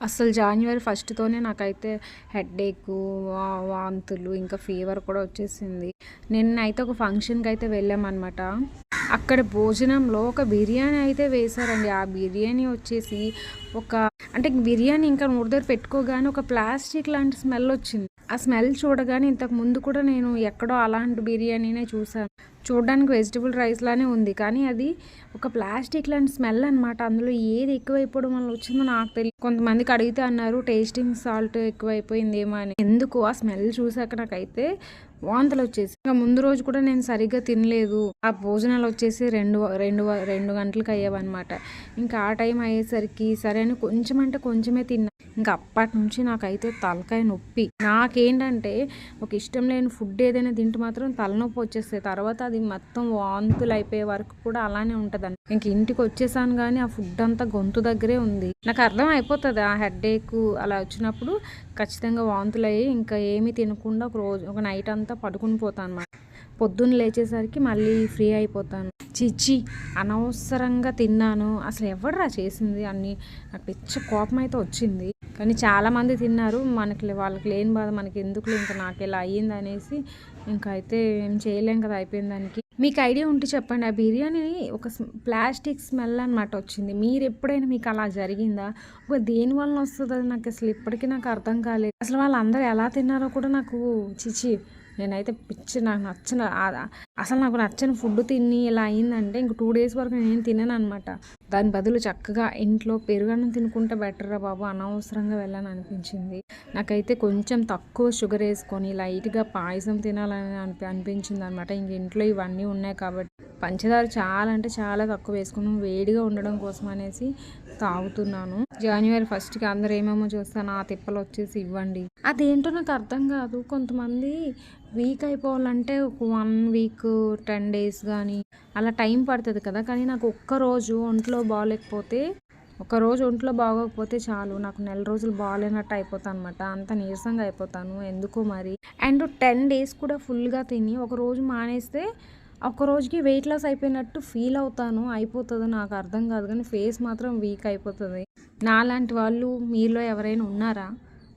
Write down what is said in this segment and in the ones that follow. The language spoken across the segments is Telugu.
అసలు జాన్యువరి ఫస్ట్‌తోనే నాకైతే హెడ్‌ఏకు, వాంతులు ఇంకా ఫీవర్ కూడా వచ్చేసింది. నిన్నైతే ఒక ఫంక్షన్‌కైతే వెళ్ళామనమాట. అక్కడ భోజనంలో ఒక బిర్యానీ అయితే వేశారండి. ఆ బిర్యానీ వచ్చేసి ఒక అంటే బిర్యానీ ఇంకా నోటి దగ్గర పెట్టుకోగానే ఒక ప్లాస్టిక్ లాంటి స్మెల్ వచ్చింది. ఆ స్మెల్ చూడగానే ఇంతకు ముందు కూడా నేను ఎక్కడో అలాంటి బిర్యానీనే చూసాను. చూడడానికి వెజిటబుల్ రైస్ లానే ఉంది. కానీ అది ఒక ప్లాస్టిక్ లాంటి స్మెల్ అనమాట. అందులో ఏది ఎక్కువైపోవడం వల్ల వచ్చిందో నాకు తెలియదు. కొంతమందికి అడిగితే అన్నారు టేస్టింగ్ సాల్ట్ ఎక్కువైపోయిందేమో అని. ఎందుకు ఆ స్మెల్ చూసాక నాకైతే వాంతులు వచ్చేసి ఇంకా ముందు రోజు కూడా నేను సరిగ్గా తినలేదు. ఆ భోజనాలు వచ్చేసి రెండు గంటలకు అయ్యేవన్నమాట. ఇంకా ఆ టైం అయ్యేసరికి సరే అని కొంచెం అంటే కొంచెమే తిన్నా. ఇంకా అప్పటి నుంచి నాకైతే తలకాయ నొప్పి. నాకేంటంటే ఒక ఇష్టం లేని ఫుడ్ ఏదైనా తింటే మాత్రం తలనొప్పి వచ్చేస్తాయి. తర్వాత అది మొత్తం వాంతులు అయిపోయే వరకు కూడా అలానే ఉంటదండి. ఇంక ఇంటికి వచ్చేసాను కానీ ఆ ఫుడ్ అంతా గొంతు దగ్గరే ఉంది. నాకు అర్థం అయిపోతుంది ఆ హెడ్ఏక్ అలా వచ్చినప్పుడు ఖచ్చితంగా వాంతులు అయ్యి ఇంకా ఏమీ తినకుండా ఒక నైట్ అంతా పడుకుని పోతాను అన్నమాట. పొద్దున్న లేచేసరికి మళ్ళీ ఫ్రీ అయిపోతాను. చిచ్చి అనవసరంగా తిన్నాను. అసలు ఎవడురా చేసింది అన్ని నాకు పిచ్చ కోపం అయితే వచ్చింది. కానీ చాలామంది తిన్నారు. వాళ్ళకి లేని బాధ మనకి ఎందుకులే ఇంకా నాకు ఇలా అయ్యింది అనేసి ఇంకా అయితే ఏం చేయలేం కదా అయిపోయిన దానికి. మీకు ఐడియా ఉంటే చెప్పండి. ఆ బిర్యానీ ఒక ప్లాస్టిక్ స్మెల్ అనమాట వచ్చింది. మీరు ఎప్పుడైనా మీకు అలా జరిగిందా? దేని వలన వస్తుంది అది నాకు అసలు ఇప్పటికీ నాకు అర్థం కాలేదు. అసలు వాళ్ళందరూ ఎలా తిన్నారో కూడా నాకు చిచి నేనైతే పిచ్చి నాకు అసలు నాకు నచ్చని ఫుడ్ తిని ఇలా అయిందంటే ఇంక 2 days వరకు నేను తినను అనమాట. దాని బదులు చక్కగా ఇంట్లో పెరుగన్నం తినుకుంటే బెటర్రా బాబు, అనవసరంగా వెళ్ళని అనిపించింది. నాకైతే కొంచెం తక్కువ షుగర్ వేసుకొని లైట్గా పాయసం తినాలని అనిపించింది అనమాట. ఇంక ఇంట్లో ఇవన్నీ ఉన్నాయి కాబట్టి పంచదార చాలా అంటే చాలా తక్కువ వేసుకున్నాం. వేడిగా ఉండడం కోసం అనేసి తాగుతున్నాను. జాన్యువరి 1కి అందరూ ఏమేమో చూస్తాను ఆ తిప్పలు వచ్చేసి ఇవ్వండి. అదేంటో నాకు అర్థం కాదు. కొంతమంది వీక్ అయిపోవాలంటే ఒక 1 week 10 days కానీ అలా టైం పడుతుంది కదా. కానీ నాకు ఒక్కరోజు ఒంట్లో బాగోకపోతే చాలు నాకు నెల రోజులు బాగాలేనట్టు అయిపోతాను అనమాట. అంత నీరసంగా అయిపోతాను ఎందుకో మరి. అండ్ 10 days కూడా ఫుల్గా తిని ఒక రోజు మానేస్తే ఒక రోజుకి వెయిట్ లాస్ అయిపోయినట్టు ఫీల్ అయిపోతుందో నాకు అర్థం కాదు. కానీ ఫేస్ మాత్రం వీక్ అయిపోతుంది. నాలాంటి వాళ్ళు మీలో ఎవరైనా ఉన్నారా?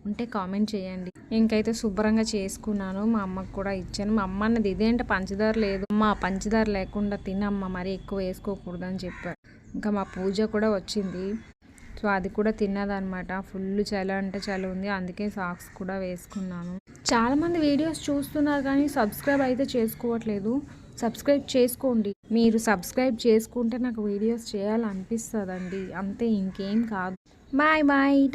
ఉంటే కామెంట్ చేయండి. ఇంకైతే శుభ్రంగా చేసుకున్నాను. మా అమ్మకు కూడా ఇచ్చాను. మా అమ్మ అన్నది ఇదేంటే పంచదార లేదు అమ్మ, పంచదార లేకుండా తినమ్మ, మరీ ఎక్కువ వేసుకోకూడదు అని చెప్పారు. ఇంకా మా పూజ కూడా వచ్చింది. సో అది కూడా తిన్నదనమాట. ఫుల్ చలి అంటే చలి ఉంది. అందుకే సాక్స్ కూడా వేసుకున్నాను. చాలామంది వీడియోస్ చూస్తున్నారు కానీ సబ్స్క్రైబ్ అయితే చేసుకోవట్లేదు. సబ్స్క్రైబ్ చేసుకోండి. మీరు సబ్స్క్రైబ్ చేసుకుంటే నాకు వీడియోస్ చేయాలనిపిస్తుందండి. అంతే, ఇంకేం కాదు. Bye bye.